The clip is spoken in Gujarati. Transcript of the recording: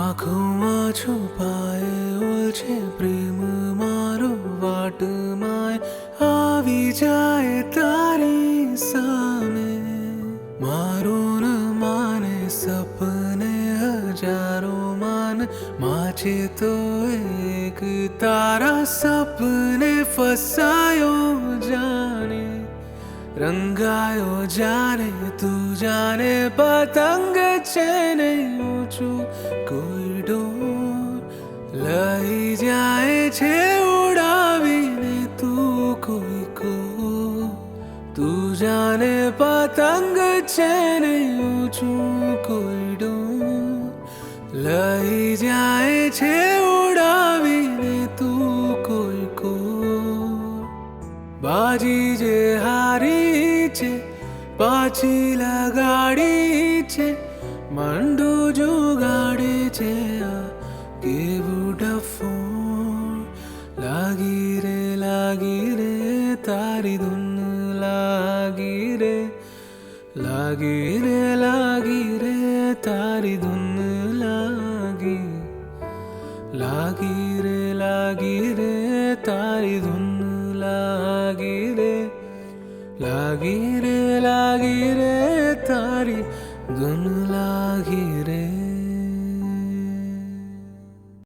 આંખોમાં છુપાએ ઓલછે પ્રેમ મારો વાટમાં આવી જાય તારી સામે મારો ન માને સપને હજારો માન માછે તો એક તારા સપને ફસાયો જાને રંગાયો જાને તું જાને પતંગ છે નહીં ઊંચું કોઈ ડોર લઈ જાય છે ઉડાવીને તું કોઈ કો તું જાને પતંગ છે નહીં ઊંચું કોઈ ડોર લઈ જાય છે ઉડાવીને તું કોઈ કો બાજી જે હારી છે પાછી લગાડી છે માંડો જોગાડે છે આ કેવું ડફોળ લાગી રે તારી ધૂન લાગી રે તારી ધૂન લાગી રે તારી ધૂન લાગી રે તારી ધૂન લાગી રે